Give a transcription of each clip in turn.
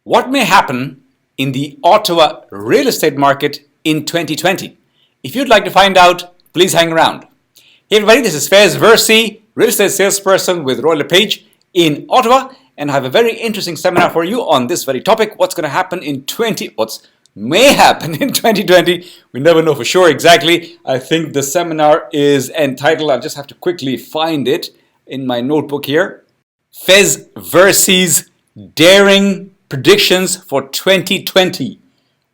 What may happen in the Ottawa real estate market in 2020? If you'd like to find out, please hang around. Hey everybody, this is Faiz, real estate salesperson with LePage in Ottawa, and I have a very interesting seminar for you on this very topic. What's going to happen in what may happen in 2020? We never know for sure exactly. I think the seminar is entitled, I'll just have to quickly find it in my notebook here, Faiz VERSEY'S Daring Predictions for 2020,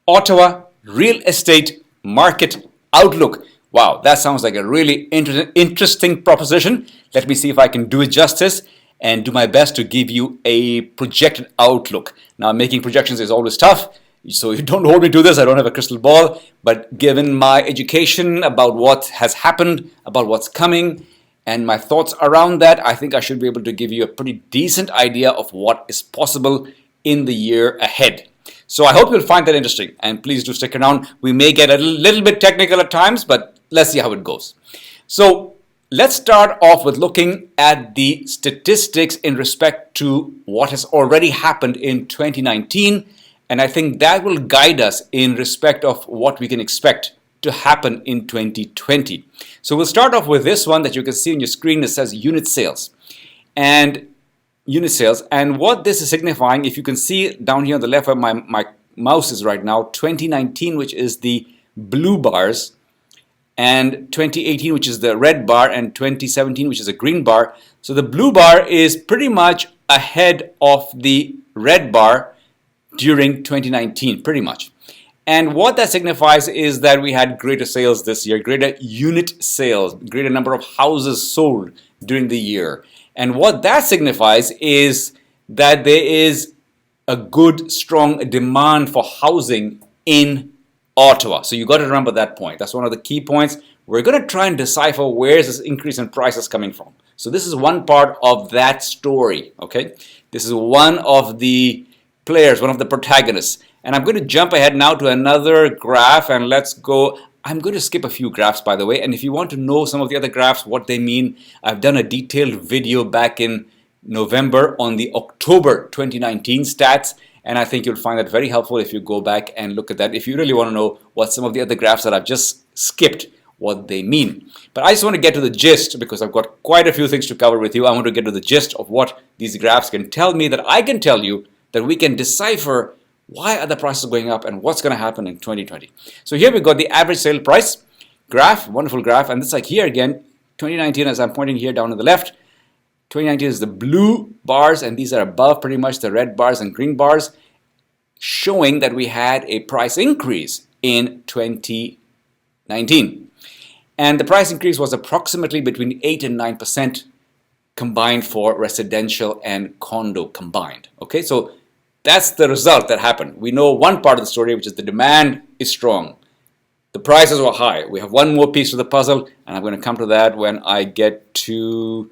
Ottawa Real Estate Market Outlook. Wow, that sounds like a really interesting proposition. Let me see if I can do it justice and do my best to give you a projected outlook. Now, making projections is always tough, so you don't hold me to this. I don't have a crystal ball, but given my education about what has happened, about what's coming, and my thoughts around that, I think I should be able to give you a pretty decent idea of what is possible in the year ahead. So I hope you'll find that interesting, and please do stick around. We may get a little bit technical at times, but let's see how it goes. So let's start off with looking at the statistics in respect to what has already happened in 2019, and I think that will guide us in respect of what we can expect to happen in 2020. So we'll start off with this one that you can see on your screen that says unit sales. And what this is signifying, if you can see down here on the left where my mouse is right now, 2019, which is the blue bars, and 2018, which is the red bar, and 2017, which is a green bar. So the blue bar is pretty much ahead of the red bar during 2019, pretty much. And what that signifies is that we had greater sales this year, greater unit sales, greater number of houses sold during the year. And what that signifies is that there is a good, strong demand for housing in Ottawa. So you got to remember that point. That's one of the key points. We're going to try and decipher where is this increase in prices coming from. So this is one part of that story, okay? This is one of the players, one of the protagonists. And I'm going to jump ahead now to another graph, and let's go. I'm going to skip a few graphs, by the way, and if you want to know some of the other graphs, what they mean, I've done a detailed video back in November on the October 2019 stats, and I think you'll find that very helpful if you go back and look at that, if you really want to know what some of the other graphs that I've just skipped, what they mean. But I just want to get to the gist, because I've got quite a few things to cover with you. I want to get to the gist of what these graphs can tell me, that I can tell you, that we can decipher why are the prices going up and what's going to happen in 2020. So here we've got the average sale price graph, wonderful graph, and it's like here again, 2019, as I'm pointing here down on the left, 2019 is the blue bars, and these are above pretty much the red bars and green bars, showing that we had a price increase in 2019. And the price increase was approximately between 8 and 9% combined for residential and condo combined. Okay, so that's the result that happened. We know one part of the story, which is the demand is strong. The prices were high. We have one more piece of the puzzle, and I'm going to come to that when I get to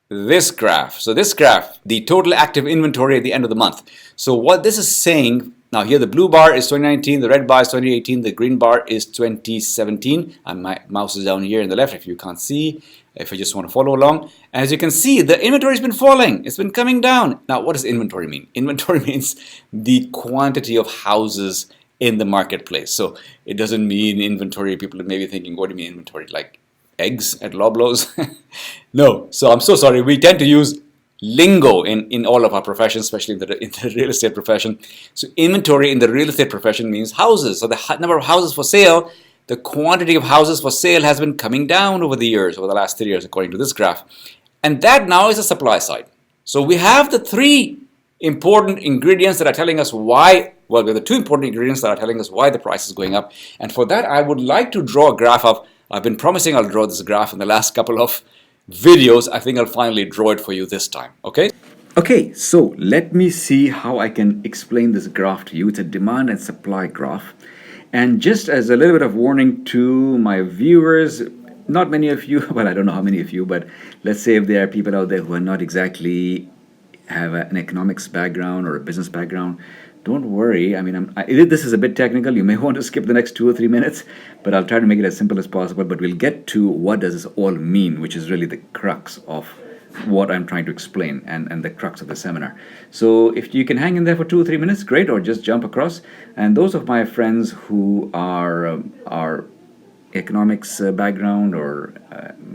this graph. So this graph, the total active inventory at the end of the month. So what this is saying, now here the blue bar is 2019, the red bar is 2018, the green bar is 2017, and my mouse is down here in the left if you can't see, if you just want to follow along. And as you can see, the inventory has been falling. It's been coming down. Now, what does inventory mean? Inventory means the quantity of houses in the marketplace. So it doesn't mean inventory. People may be thinking, what do you mean inventory? Like eggs at Loblaws? No. So I'm so sorry. We tend to use lingo in all of our professions, especially in the real estate profession. So inventory in the real estate profession means houses. So the number of houses for sale, the quantity of houses for sale has been coming down over the years, over the last 3 years, according to this graph. And that now is the supply side. So we have the three important ingredients that are telling us why, well, we have the two important ingredients that are telling us why the price is going up. And for that, I would like to draw a graph of, I've been promising I'll draw this graph in the last couple of videos. I think I'll finally draw it for you this time, okay? Okay, so let me see how I can explain this graph to you. It's a demand and supply graph. And just as a little bit of warning to my viewers, not many of you, well, I don't know how many of you, but let's say if there are people out there who are not exactly have an economics background or a business background, don't worry. I mean, this is a bit technical. You may want to skip the next 2 or 3 minutes, but I'll try to make it as simple as possible. But we'll get to what does this all mean, which is really the crux of what I'm trying to explain and the crux of the seminar. So if you can hang in there for 2 or 3 minutes, great, or just jump across. And those of my friends who are economics background or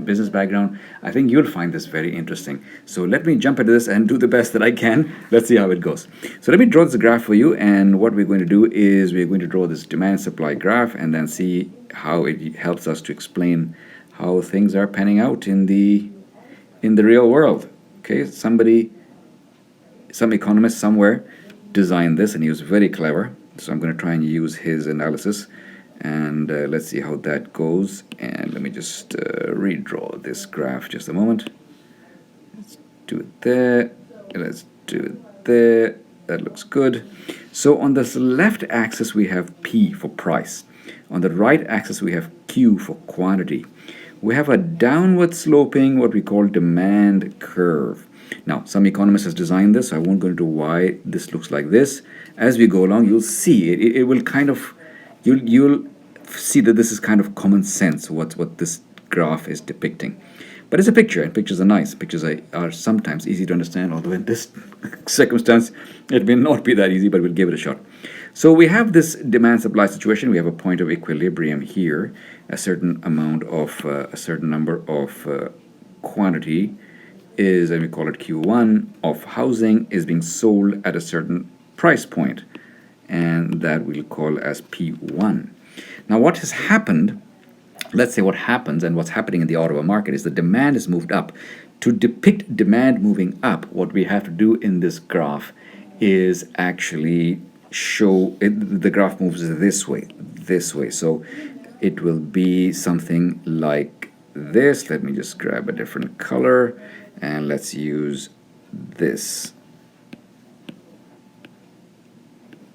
business background, I think you'll find this very interesting. So let me jump into this and do the best that I can. Let's see how it goes. So let me draw this graph for you, and what we're going to do is we're going to draw this demand supply graph and then see how it helps us to explain how things are panning out in the real world. Okay, some economist somewhere designed this, and he was very clever. So I'm going to try and use his analysis, and let's see how that goes. And let me just redraw this graph just a moment. Let's do it there. Let's do it there. That looks good. So on this left axis we have P for price. On the right axis we have Q for quantity. We have a downward sloping, what we call demand curve. Now, some economist has designed this, so I won't go into why this looks like this. As we go along, you'll see it will kind of, you'll see that this is kind of common sense, what this graph is depicting. But it's a picture, and pictures are nice. Pictures are sometimes easy to understand, although in this circumstance, it may not be that easy, but we'll give it a shot. So we have this demand-supply situation. We have a point of equilibrium here. A certain amount of, a certain number of quantity is, and we call it Q1, of housing is being sold at a certain price point, and that we'll call as P1. Now what has happened, let's say what happens and what's happening in the Ottawa market is the demand is moved up. To depict demand moving up, what we have to do in this graph is actually show it, the graph moves this way. So it will be something like this. Let me just grab a different color and let's use this.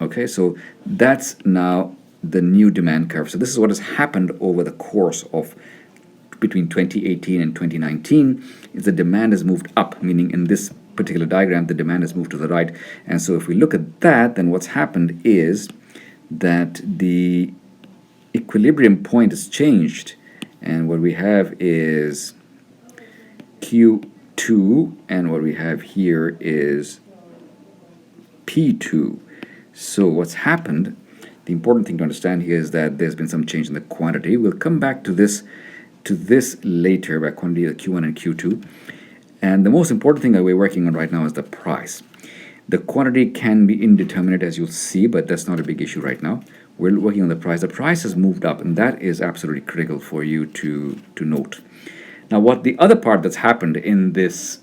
Okay, so that's now the new demand curve. So this is what has happened over the course of between 2018 and 2019 is the demand has moved up, meaning in this particular diagram the demand has moved to the right. And so if we look at that, then what's happened is that the equilibrium point has changed, and what we have is Q2, and what we have here is P2. So what's happened, the important thing to understand here is that there's been some change in the quantity. We'll come back to this later about quantity, the Q1 and Q2. And the most important thing that we're working on right now is the price. The quantity can be indeterminate, as you'll see, but that's not a big issue right now. We're working on the price. The price has moved up, and that is absolutely critical for you to note. Now, what the other part that's happened in this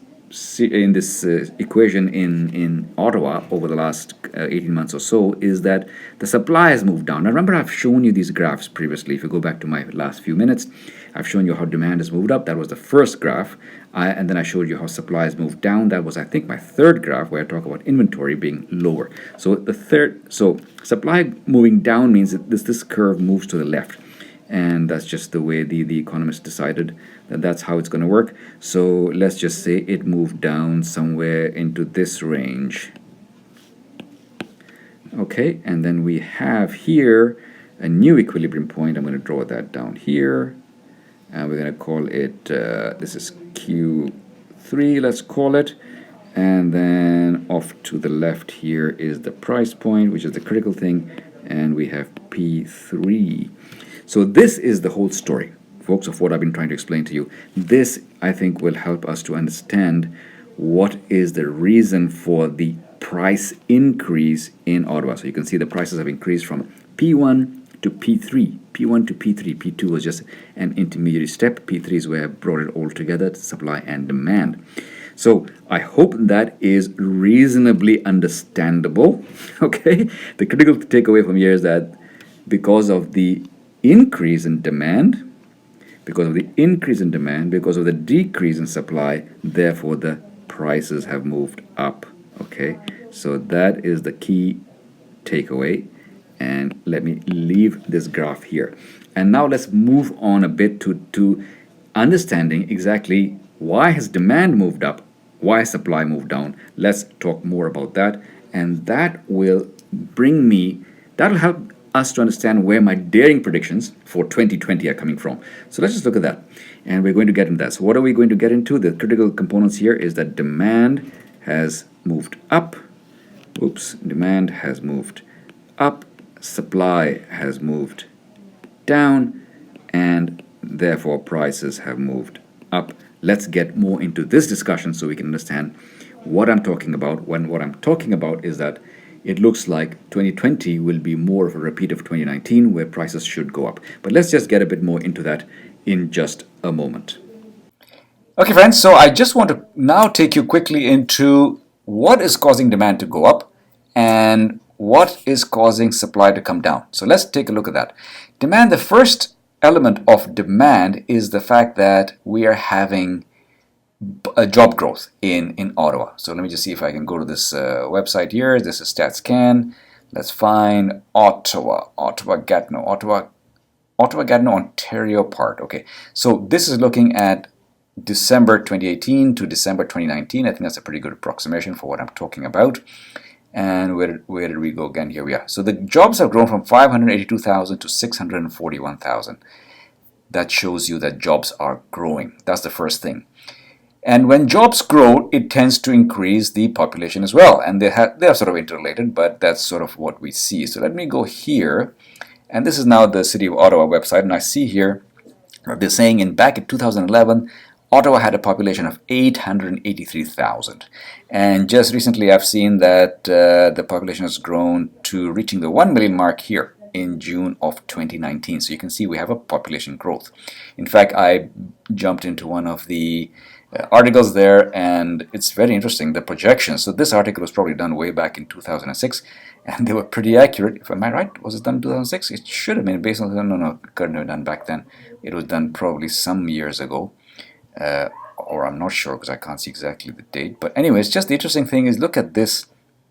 equation in Ottawa over the last 18 months or so is that the supply has moved down. Now, remember, I've shown you these graphs previously. If you go back to my last few minutes, I've shown you how demand has moved up. That was the first graph. And then I showed you how supply has moved down. That was, I think, my third graph where I talk about inventory being lower. So supply moving down means that this curve moves to the left. And that's just the way the economists decided that that's how it's going to work. So let's just say it moved down somewhere into this range. Okay, and then we have here a new equilibrium point. I'm going to draw that down here. And we're going to call it, this is Q3, let's call it. And then off to the left here is the price point, which is the critical thing. And we have P3. So this is the whole story, folks, of what I've been trying to explain to you. This, I think, will help us to understand what is the reason for the price increase in Ottawa. So you can see the prices have increased from P1 to P3. P1 to P3. P2 was just an intermediary step. P3 is where I brought it all together, supply and demand. So I hope that is reasonably understandable. Okay? The critical takeaway from here is that because of the increase in demand, because of the decrease in supply, therefore the prices have moved up. Okay, so that is the key takeaway, and let me leave this graph here. And now let's move on a bit to understanding exactly why has demand moved up, why has supply moved down. Let's talk more about that, and that will bring me, that'll help us to understand where my daring predictions for 2020 are coming from. So let's just look at that. And we're going to get into that. So what are we going to get into? The critical components here is that demand has moved up. Oops, demand has moved up. Supply has moved down. And therefore prices have moved up. Let's get more into this discussion so we can understand what I'm talking about. When what I'm talking about is that it looks like 2020 will be more of a repeat of 2019 where prices should go up. But let's just get a bit more into that in just a moment. Okay, friends, so I just want to now take you quickly into what is causing demand to go up and what is causing supply to come down. So let's take a look at that. Demand, the first element of demand is the fact that we are having a job growth in Ottawa. So let me just see if I can go to this website here. This is StatScan. Let's find Ottawa, Gatineau, Ontario part. Okay, so this is looking at December 2018 to December 2019. I think that's a pretty good approximation for what I'm talking about. And where did we go again? Here we are. So the jobs have grown from 582,000 to 641,000. That shows you that jobs are growing. That's the first thing. And when jobs grow, it tends to increase the population as well. And they are sort of interrelated, but that's sort of what we see. So let me go here. And this is now the City of Ottawa website. And I see here they're saying back in 2011, Ottawa had a population of 883,000. And just recently I've seen that the population has grown to reaching the 1 million mark here in June of 2019. So you can see we have a population growth. In fact, I jumped into one of the articles there, and it's very interesting, the projections. So this article was probably done way back in 2006, and they were pretty accurate. If am I right? Was it done in 2006? It should have been based on no, it couldn't have been done back then. It was done probably some years ago, or I'm not sure because I can't see exactly the date. But anyways, just the interesting thing is look at this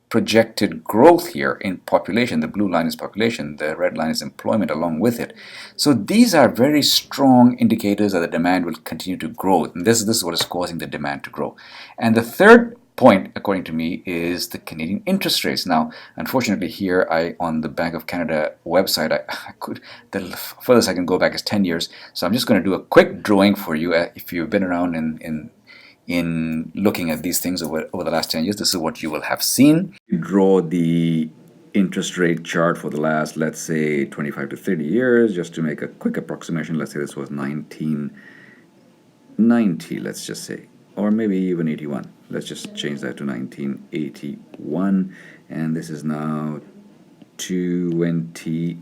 projected growth here in population. The blue line is population, the red line is employment along with it. So these are very strong indicators that the demand will continue to grow. And this is what is causing the demand to grow. And the third point, according to me, is the Canadian interest rates. Now, unfortunately, here on the Bank of Canada website, the furthest I can go back is 10 years. So I'm just going to do a quick drawing for you. If you've been around in looking at these things over the last 10 years, this is what you will have seen. Draw the interest rate chart for the last, let's say, 25 to 30 years, just to make a quick approximation. Let's say this was 1990, let's just say, or maybe even 81. Let's just change that to 1981, and this is now 2020,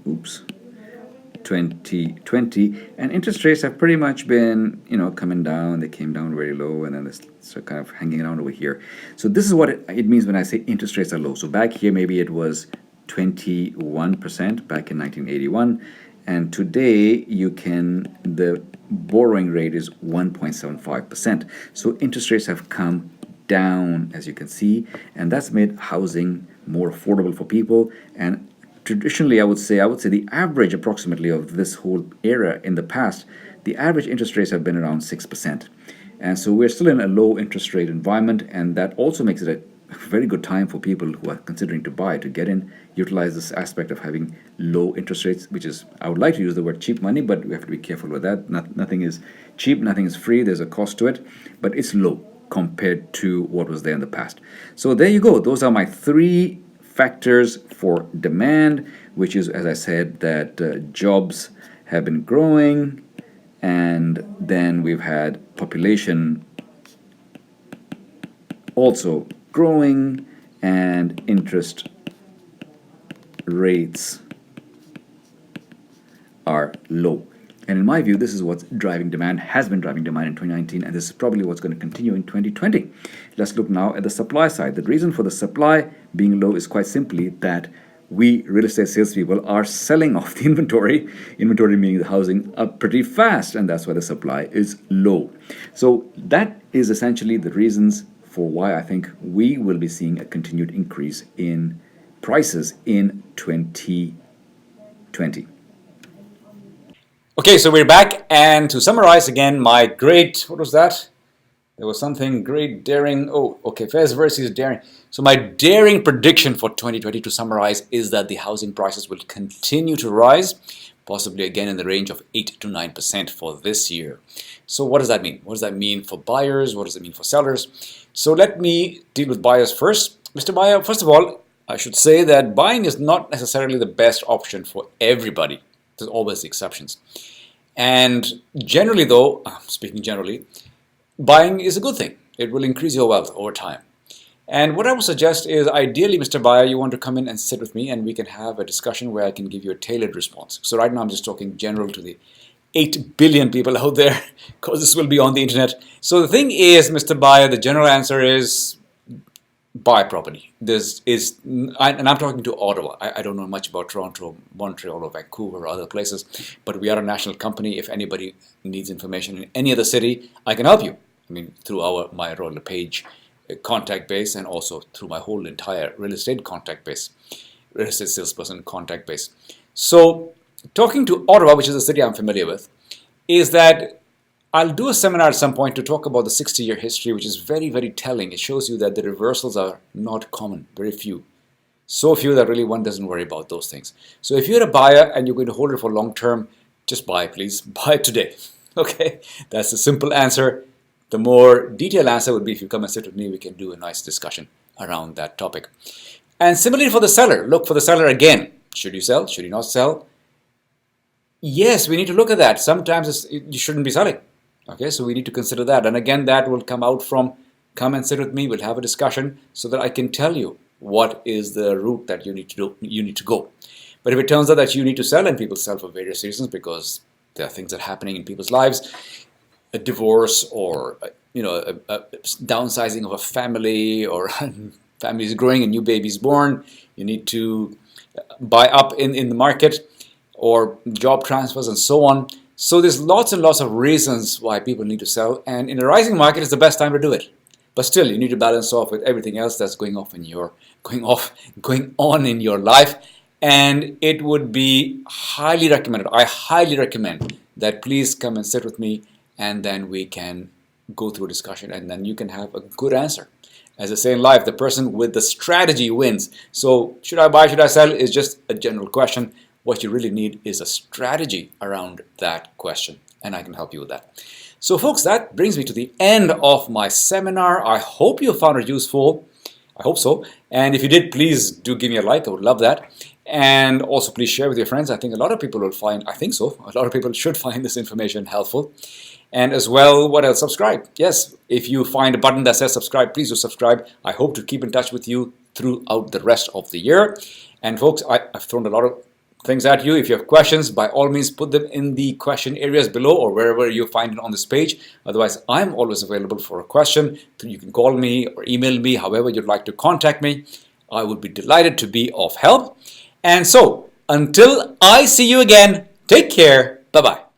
and interest rates have pretty much been, coming down. They came down very low, and then it's kind of hanging around over here. So this is what it means when I say interest rates are low. So back here, maybe it was 21% back in 1981, and today the borrowing rate is 1.75%. So interest rates have come down, as you can see, and that's made housing more affordable for people. And traditionally, I would say the average approximately of this whole era in the past, the average interest rates have been around 6%. And so we're still in a low interest rate environment, and that also makes it a very good time for people who are considering to buy, to get in, utilize this aspect of having low interest rates, which is, I would like to use the word cheap money, but we have to be careful with that. Nothing is cheap, nothing is free, there's a cost to it, but it's low compared to what was there in the past. So there you go. Those are my three factors for demand, which is, as I said, that jobs have been growing, and then we've had population also growing, and interest rates are low. And in my view, this is what's driving demand, has been driving demand in 2019, and this is probably what's going to continue in 2020. Let's look now at the supply side. The reason for the supply being low is quite simply that we real estate salespeople are selling off the inventory meaning the housing, up pretty fast, and that's why the supply is low. So that is essentially the reasons for why I think we will be seeing a continued increase in prices in 2020. Okay, so we're back, and to summarize again, my great, what was that? There was something great, daring. Oh, okay, Faiz versus daring. So my daring prediction for 2020, to summarize, is that the housing prices will continue to rise, possibly again in the range of 8 to 9% for this year. So what does that mean? What does that mean for buyers? What does it mean for sellers? So let me deal with buyers first. Mr. Buyer, first of all, I should say that buying is not necessarily the best option for everybody. There's always exceptions. And generally though, speaking generally, buying is a good thing. It will increase your wealth over time. And what I would suggest is, ideally, Mr. Buyer, you want to come in and sit with me and we can have a discussion where I can give you a tailored response. So right now I'm just talking general to the 8 billion people out there, because this will be on the internet. So the thing is, Mr. Buyer, the general answer is buy property. And I'm talking to Ottawa. I don't know much about Toronto, Montreal, or Vancouver, or other places, but we are a national company. If anybody needs information in any other city, I can help you. I mean, through my LePage contact base, and also through my whole entire real estate contact base, real estate salesperson contact base. So talking to Ottawa, which is a city I'm familiar with, is that I'll do a seminar at some point to talk about the 60-year history, which is very, very telling. It shows you that the reversals are not common, very few. So few that really one doesn't worry about those things. So if you're a buyer and you're going to hold it for long term, just buy, please. Buy today. Okay, that's the simple answer. The more detailed answer would be, if you come and sit with me, we can do a nice discussion around that topic. And similarly for the seller, look for the seller again. Should you sell? Should you not sell? Yes, we need to look at that. Sometimes you shouldn't be selling. Okay, so we need to consider that. And again, that will come out from, come and sit with me, we'll have a discussion so that I can tell you what is the route that you need to go. But if it turns out that you need to sell, and people sell for various reasons, because there are things that are happening in people's lives, a divorce, or a downsizing of a family, or family is growing, a new baby is born, you need to buy up in the market, or job transfers and so on. So there's lots and lots of reasons why people need to sell, and in a rising market it's the best time to do it. But still, you need to balance off with everything else that's going on in your life, and it would be highly recommended. I highly recommend that please come and sit with me, and then we can go through a discussion, and then you can have a good answer. As I say in life, the person with the strategy wins. So should I buy, should I sell is just a general question. What you really need is a strategy around that question, and I can help you with that. So folks, that brings me to the end of my seminar. I hope you found it useful. I hope so. And if you did, please do give me a like. I would love that. And also please share with your friends. I think a lot of people will find, I think so, a lot of people should find this information helpful. And as well, what else? Subscribe. Yes, if you find a button that says subscribe, please do subscribe. I hope to keep in touch with you throughout the rest of the year. And folks, I've thrown a lot of things at you. If you have questions, by all means put them in the question areas below, or wherever you find it on this page. Otherwise, I'm always available for a question. You can call me or email me, however you'd like to contact me. I would be delighted to be of help. And so, until I see you again, take care. Bye-bye.